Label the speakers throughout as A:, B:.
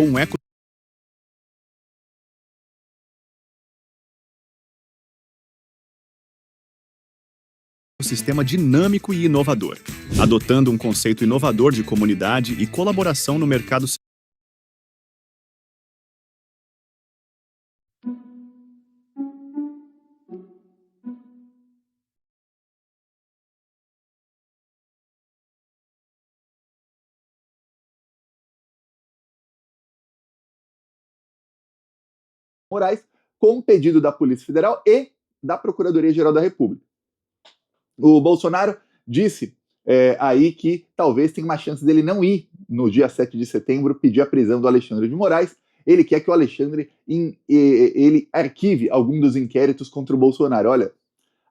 A: um ecossistema dinâmico e inovador, adotando um conceito inovador de comunidade e colaboração no mercado.
B: Moraes, com pedido da Polícia Federal e da Procuradoria-Geral da República. O Bolsonaro disse aí que talvez tenha uma chance dele não ir no dia 7 de setembro pedir a prisão do Alexandre de Moraes. Ele quer que o Alexandre ele arquive algum dos inquéritos contra o Bolsonaro. Olha,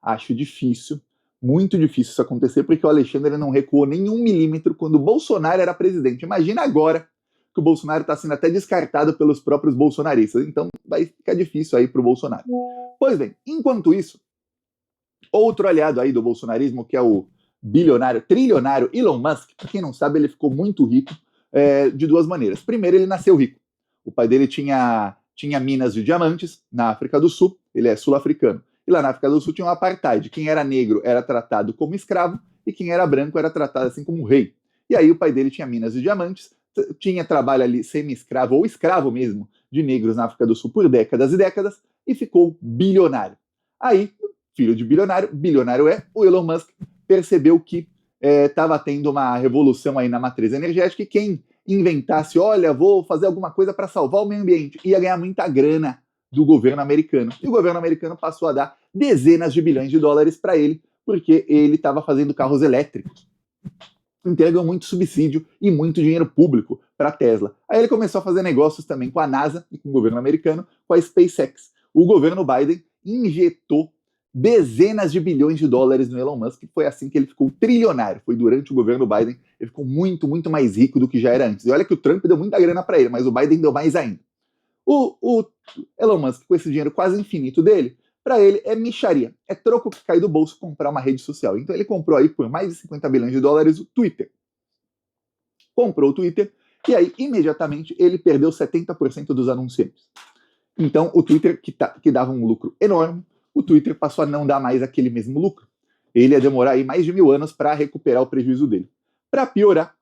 B: acho difícil, muito difícil isso acontecer, porque o Alexandre não recuou nem 1 milímetro quando o Bolsonaro era presidente. Imagina agora que o Bolsonaro está sendo até descartado pelos próprios bolsonaristas. Então vai ficar difícil aí para o Bolsonaro. Pois bem, enquanto isso, outro aliado aí do bolsonarismo, que é o trilionário Elon Musk, para quem não sabe, ele ficou muito rico de duas maneiras. Primeiro, ele nasceu rico. O pai dele tinha minas de diamantes na África do Sul, ele é sul-africano. E lá na África do Sul tinha um apartheid. Quem era negro era tratado como escravo e quem era branco era tratado assim como rei. E aí o pai dele tinha minas de diamantes, tinha trabalho ali semi-escravo ou escravo mesmo de negros na África do Sul por décadas e décadas e ficou bilionário. Aí, filho de bilionário o Elon Musk percebeu que estava tendo uma revolução aí na matriz energética e quem inventasse, olha, vou fazer alguma coisa para salvar o meio ambiente, ia ganhar muita grana do governo americano. E o governo americano passou a dar dezenas de bilhões de dólares para ele, porque ele estava fazendo carros elétricos. Entregam muito subsídio e muito dinheiro público para a Tesla. Aí ele começou a fazer negócios também com a NASA e com o governo americano, com a SpaceX. O governo Biden injetou dezenas de bilhões de dólares no Elon Musk, e foi assim que ele ficou trilionário. Foi durante o governo Biden, ele ficou muito, muito mais rico do que já era antes. E olha que o Trump deu muita grana para ele, mas o Biden deu mais ainda. O Elon Musk, com esse dinheiro quase infinito dele, para ele é mixaria, é troco que cai do bolso comprar uma rede social. Então ele comprou aí por mais de 50 bilhões de dólares o Twitter. Comprou o Twitter e aí imediatamente ele perdeu 70% dos anunciantes. Então o Twitter, que dava um lucro enorme, o Twitter passou a não dar mais aquele mesmo lucro. Ele ia demorar aí mais de 1000 anos para recuperar o prejuízo dele. Para piorar,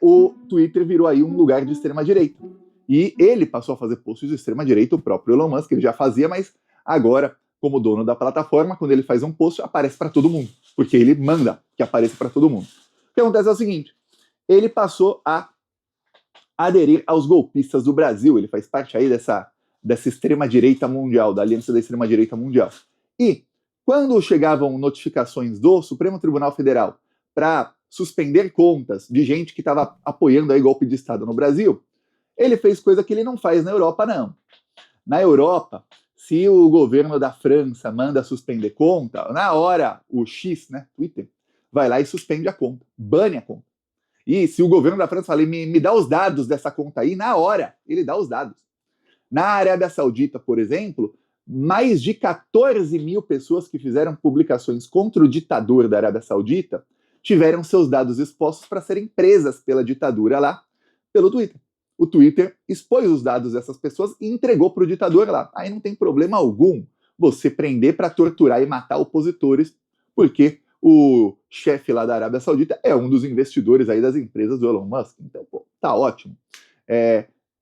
B: o Twitter virou aí um lugar de extrema-direita. E ele passou a fazer posts de extrema-direita, o próprio Elon Musk, ele já fazia, mas agora, como dono da plataforma, quando ele faz um post, aparece para todo mundo, porque ele manda que apareça para todo mundo. O que acontece é o seguinte, ele passou a aderir aos golpistas do Brasil, ele faz parte aí dessa extrema-direita mundial, da aliança da extrema-direita mundial. E quando chegavam notificações do Supremo Tribunal Federal para suspender contas de gente que estava apoiando aí golpe de Estado no Brasil, ele fez coisa que ele não faz na Europa, não. Na Europa, se o governo da França manda suspender conta, na hora o X, né, Twitter, vai lá e suspende a conta, bane a conta. E se o governo da França fala, me dá os dados dessa conta aí, na hora ele dá os dados. Na Arábia Saudita, por exemplo, mais de 14 mil pessoas que fizeram publicações contra o ditador da Arábia Saudita tiveram seus dados expostos para serem presas pela ditadura lá, pelo Twitter. O Twitter expôs os dados dessas pessoas e entregou para o ditador lá. Aí não tem problema algum você prender para torturar e matar opositores, porque o chefe lá da Arábia Saudita é um dos investidores aí das empresas do Elon Musk. Então, pô, tá ótimo.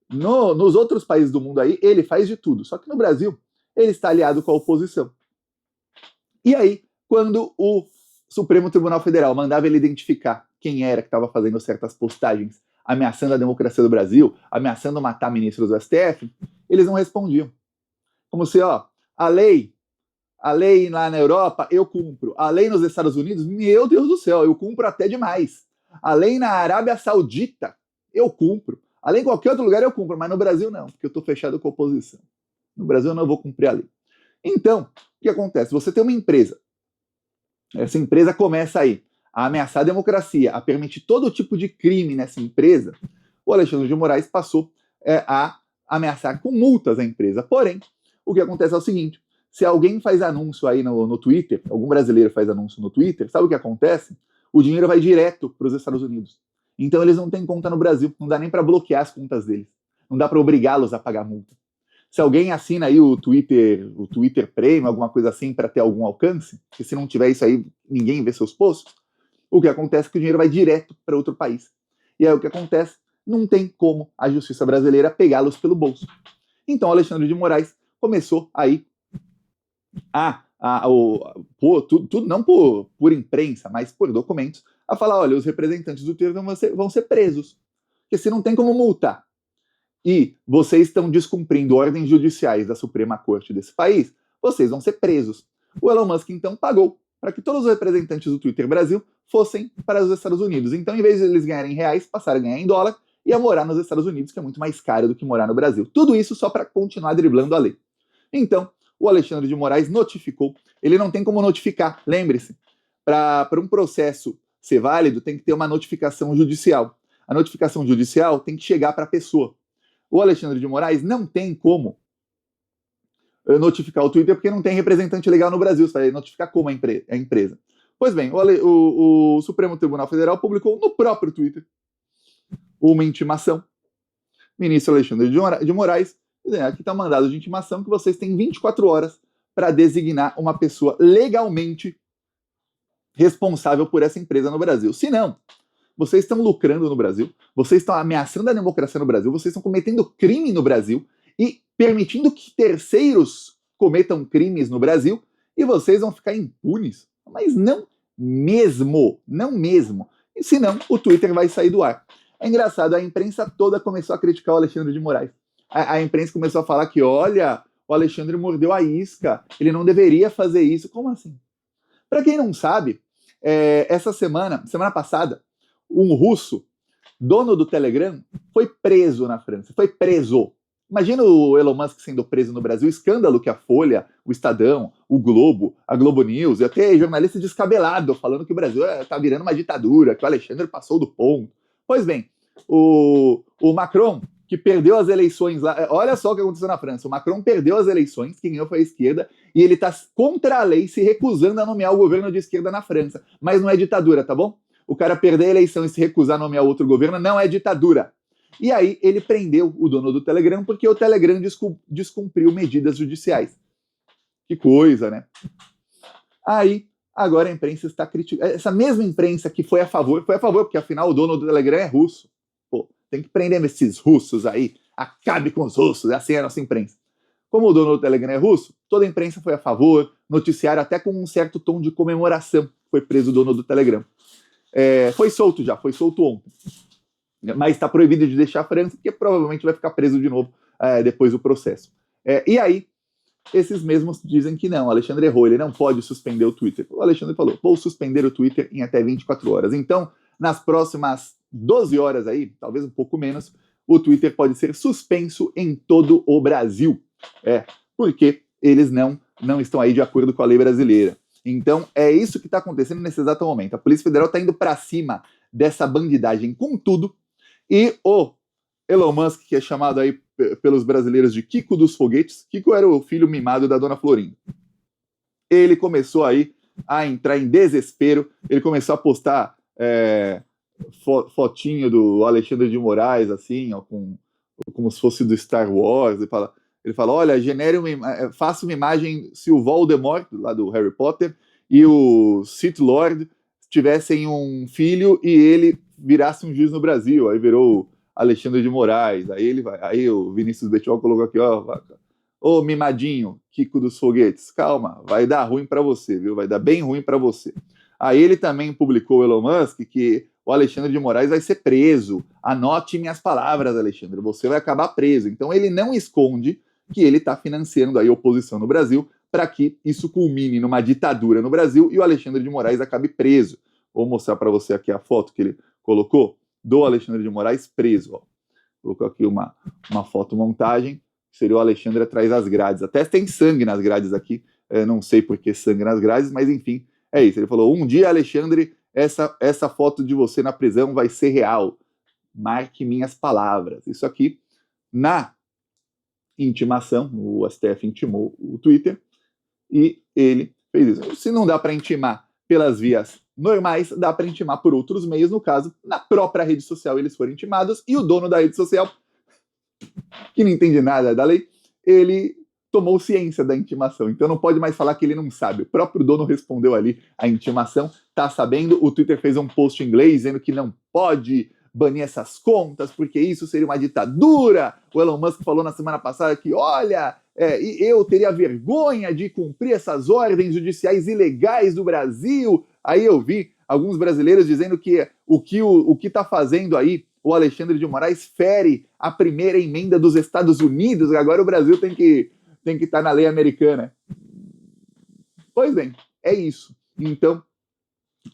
B: Nos outros países do mundo aí, ele faz de tudo. Só que no Brasil, ele está aliado com a oposição. E aí, quando o Supremo Tribunal Federal mandava ele identificar quem era que estava fazendo certas postagens ameaçando a democracia do Brasil, ameaçando matar ministros do STF, eles não respondiam. Como se, a lei lá na Europa, eu cumpro. A lei nos Estados Unidos, meu Deus do céu, eu cumpro até demais. A lei na Arábia Saudita, eu cumpro. A lei em qualquer outro lugar eu cumpro, mas no Brasil não, porque eu estou fechado com a oposição. No Brasil eu não vou cumprir a lei. Então, o que acontece? Você tem uma empresa, essa empresa começa aí a ameaçar a democracia, a permitir todo tipo de crime nessa empresa, o Alexandre de Moraes passou a ameaçar com multas a empresa. Porém, o que acontece é o seguinte, se alguém faz anúncio aí no Twitter, algum brasileiro faz anúncio no Twitter, sabe o que acontece? O dinheiro vai direto para os Estados Unidos. Então eles não têm conta no Brasil, não dá nem para bloquear as contas deles. Não dá para obrigá-los a pagar multa. Se alguém assina aí o Twitter Premium, alguma coisa assim, para ter algum alcance, porque se não tiver isso aí, ninguém vê seus posts, o que acontece é que o dinheiro vai direto para outro país. E aí o que acontece? Não tem como a justiça brasileira pegá-los pelo bolso. Então Alexandre de Moraes começou aí tudo não por imprensa, mas por documentos, a falar, olha, os representantes do Twitter vão ser presos, porque se não tem como multar, e vocês estão descumprindo ordens judiciais da Suprema Corte desse país, vocês vão ser presos. O Elon Musk, então, pagou para que todos os representantes do Twitter Brasil fossem para os Estados Unidos. Então, em vez de eles ganharem em reais, passaram a ganhar em dólar e a morar nos Estados Unidos, que é muito mais caro do que morar no Brasil. Tudo isso só para continuar driblando a lei. Então, o Alexandre de Moraes notificou. Ele não tem como notificar, lembre-se. Para um processo ser válido, tem que ter uma notificação judicial. A notificação judicial tem que chegar para a pessoa. O Alexandre de Moraes não tem como notificar o Twitter porque não tem representante legal no Brasil. Você vai notificar como a empresa. Pois bem, o Supremo Tribunal Federal publicou no próprio Twitter uma intimação. Ministro Alexandre de Moraes, aqui está mandado de intimação que vocês têm 24 horas para designar uma pessoa legalmente responsável por essa empresa no Brasil. Se não, vocês estão lucrando no Brasil, vocês estão ameaçando a democracia no Brasil, vocês estão cometendo crime no Brasil e permitindo que terceiros cometam crimes no Brasil e vocês vão ficar impunes. Mas não mesmo, não mesmo. E senão, o Twitter vai sair do ar. É engraçado, a imprensa toda começou a criticar o Alexandre de Moraes. A imprensa começou a falar que, olha, o Alexandre mordeu a isca, ele não deveria fazer isso. Como assim? Para quem não sabe, essa semana passada, um russo, dono do Telegram, foi preso na França. Foi preso. Imagina o Elon Musk sendo preso no Brasil. O escândalo que a Folha, o Estadão, o Globo, a Globo News, e até jornalista descabelado falando que o Brasil está virando uma ditadura, que o Alexandre passou do ponto. Pois bem, o Macron, que perdeu as eleições lá, olha só o que aconteceu na França. O Macron perdeu as eleições, quem ganhou foi a esquerda, e ele está contra a lei, se recusando a nomear o governo de esquerda na França. Mas não é ditadura, tá bom? O cara perder a eleição e se recusar a nomear outro governo não é ditadura. E aí ele prendeu o dono do Telegram porque o Telegram descumpriu medidas judiciais. Que coisa, né? Aí, agora a imprensa está criticando. Essa mesma imprensa que foi a favor, porque afinal o dono do Telegram é russo. Pô, tem que prender esses russos aí. Acabe com os russos, assim é a nossa imprensa. Como o dono do Telegram é russo, toda a imprensa foi a favor, noticiaram até com um certo tom de comemoração. Foi preso o dono do Telegram. Foi solto ontem. Mas está proibido de deixar a França, porque provavelmente vai ficar preso de novo depois do processo. E aí, esses mesmos dizem que não, o Alexandre errou, ele não pode suspender o Twitter. O Alexandre falou, vou suspender o Twitter em até 24 horas. Então, nas próximas 12 horas aí, talvez um pouco menos, o Twitter pode ser suspenso em todo o Brasil. Porque eles não estão aí de acordo com a lei brasileira. Então, é isso que está acontecendo nesse exato momento. A Polícia Federal está indo para cima dessa bandidagem com tudo. E o Elon Musk, que é chamado aí pelos brasileiros de Kiko dos Foguetes, Kiko era o filho mimado da Dona Florinda. Ele começou aí a entrar em desespero, ele começou a postar fotinho do Alexandre de Moraes, assim, ó, como se fosse do Star Wars. Ele fala, olha, faça uma imagem se o Voldemort, lá do Harry Potter, e o Sith Lord tivessem um filho e ele virasse um juiz no Brasil. Aí virou Alexandre de Moraes. Aí o Vinícius Bettiol colocou aqui, ô mimadinho, Kiko dos Foguetes, calma, vai dar ruim para você, viu? Vai dar bem ruim para você. Aí ele também publicou, o Elon Musk, que o Alexandre de Moraes vai ser preso. Anote minhas palavras, Alexandre, você vai acabar preso. Então ele não esconde que ele está financiando a oposição no Brasil para que isso culmine numa ditadura no Brasil e o Alexandre de Moraes acabe preso. Vou mostrar para você aqui a foto que ele colocou do Alexandre de Moraes preso. Ó. Colocou aqui uma fotomontagem, seria o Alexandre atrás das grades. Até tem sangue nas grades aqui, não sei por que sangue nas grades, mas enfim, é isso. Ele falou, um dia, Alexandre, essa foto de você na prisão vai ser real. Marque minhas palavras. Isso aqui, na intimação, o STF intimou o Twitter e ele fez isso. Se não dá para intimar pelas vias normais, dá para intimar por outros meios, no caso, na própria rede social eles foram intimados e o dono da rede social que não entende nada da lei, ele tomou ciência da intimação. Então não pode mais falar que ele não sabe. O próprio dono respondeu ali a intimação, tá sabendo. O Twitter fez um post em inglês dizendo que não pode banir essas contas, porque isso seria uma ditadura. O Elon Musk falou na semana passada que, olha, eu teria vergonha de cumprir essas ordens judiciais ilegais do Brasil. Aí eu vi alguns brasileiros dizendo que o que está fazendo aí o Alexandre de Moraes fere a primeira emenda dos Estados Unidos. Agora o Brasil tem que estar na lei americana. Pois bem, é isso. Então,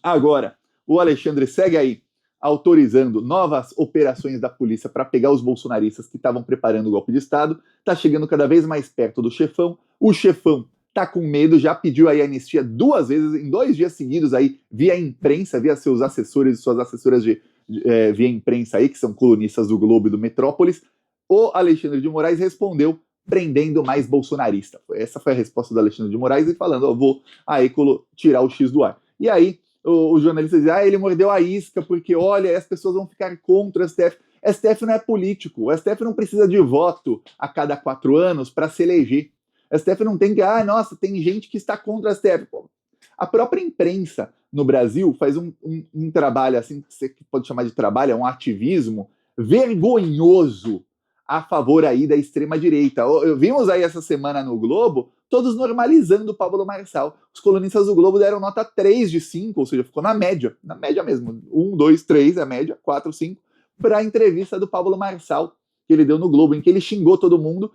B: agora, o Alexandre segue aí autorizando novas operações da polícia para pegar os bolsonaristas que estavam preparando o golpe de Estado, está chegando cada vez mais perto do chefão. O chefão está com medo, já pediu aí anistia 2 vezes, em 2 dias seguidos aí, via imprensa, via seus assessores e suas assessoras via imprensa aí, que são colunistas do Globo e do Metrópolis. O Alexandre de Moraes respondeu prendendo mais bolsonarista. Essa foi a resposta do Alexandre de Moraes e falando, eu vou aí tirar o X do ar. E aí, o jornalista diz, ele mordeu a isca, porque, olha, as pessoas vão ficar contra o STF. STF não é político, o STF não precisa de voto a cada 4 anos para se eleger. O STF não tem que, nossa, tem gente que está contra o STF. Pô, a própria imprensa no Brasil faz um trabalho, assim, que você pode chamar de trabalho, é um ativismo vergonhoso a favor aí da extrema-direita. Vimos aí essa semana no Globo, todos normalizando o Pablo Marçal. Os colunistas do Globo deram nota 3 de 5, ou seja, ficou na média mesmo. 1, 2, 3, a média, 4, 5, para a entrevista do Pablo Marçal, que ele deu no Globo, em que ele xingou todo mundo,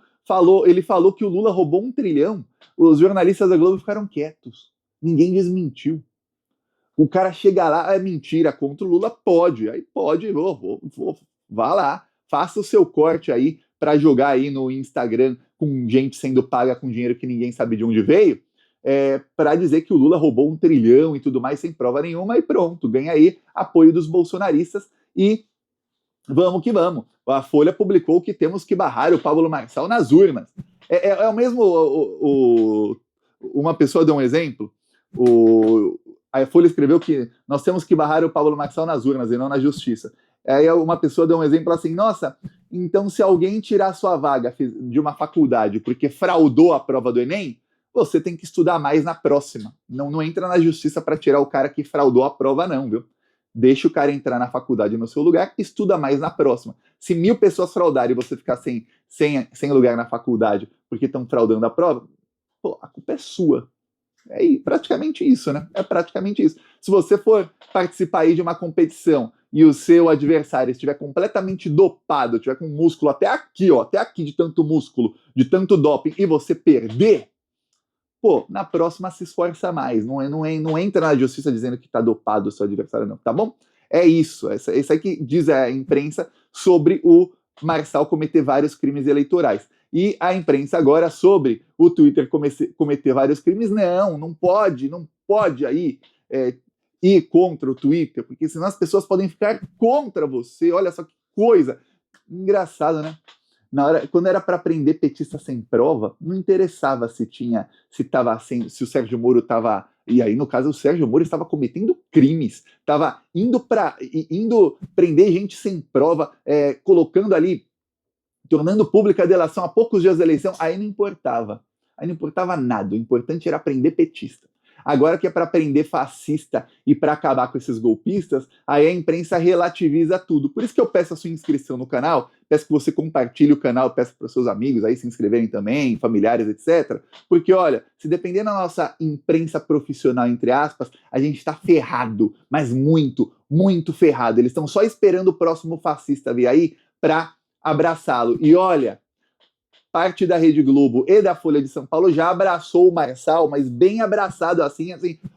B: ele falou que o Lula roubou 1 trilhão, os jornalistas da Globo ficaram quietos, ninguém desmentiu. O cara chega lá, é mentira contra o Lula, pode, aí pode, vá lá, faça o seu corte aí para jogar aí no Instagram com gente sendo paga com dinheiro que ninguém sabe de onde veio, para dizer que o Lula roubou 1 trilhão e tudo mais sem prova nenhuma, e pronto, ganha aí apoio dos bolsonaristas e vamos que vamos. A Folha publicou que temos que barrar o Pablo Marçal nas urnas. É o mesmo... uma pessoa deu um exemplo, a Folha escreveu que nós temos que barrar o Pablo Marçal nas urnas e não na justiça. Aí uma pessoa deu um exemplo assim, nossa, então se alguém tirar sua vaga de uma faculdade porque fraudou a prova do Enem, você tem que estudar mais na próxima. Não entra na justiça para tirar o cara que fraudou a prova não, viu? Deixa o cara entrar na faculdade no seu lugar, estuda mais na próxima. Se 1000 pessoas fraudarem e você ficar sem lugar na faculdade porque estão fraudando a prova, pô, a culpa é sua. É praticamente isso, né? É praticamente isso. Se você for participar aí de uma competição e o seu adversário estiver completamente dopado, tiver com músculo até aqui de tanto músculo, de tanto doping, e você perder, pô, na próxima se esforça mais. Não entra na justiça dizendo que tá dopado o seu adversário, não, tá bom? É isso. Isso aí que diz a imprensa sobre o Marçal cometer vários crimes eleitorais. E a imprensa agora sobre o Twitter cometer vários crimes, não pode aí ir contra o Twitter, porque senão as pessoas podem ficar contra você. Olha só que coisa engraçada, né? Quando era para prender petista sem prova, não interessava se o Sérgio Moro estava. E aí, no caso, o Sérgio Moro estava cometendo crimes, estava indo prender gente sem prova, colocando ali, tornando pública a delação a poucos dias da eleição, aí não importava. Aí não importava nada, o importante era prender petista. Agora que é para prender fascista e para acabar com esses golpistas, aí a imprensa relativiza tudo. Por isso que eu peço a sua inscrição no canal, peço que você compartilhe o canal, peço para os seus amigos aí se inscreverem também, familiares, etc. Porque, olha, se depender da nossa imprensa profissional, entre aspas, a gente está ferrado, mas muito, muito ferrado. Eles estão só esperando o próximo fascista vir aí para abraçá-lo. E olha, parte da Rede Globo e da Folha de São Paulo já abraçou o Marçal, mas bem abraçado assim,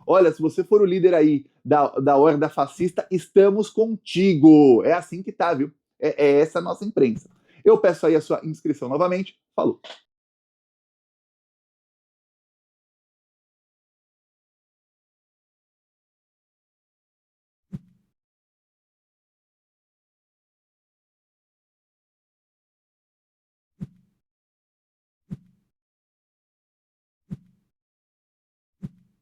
B: olha, se você for o líder aí da horda fascista, estamos contigo. É assim que tá, viu? É essa a nossa imprensa. Eu peço aí a sua inscrição novamente. Falou!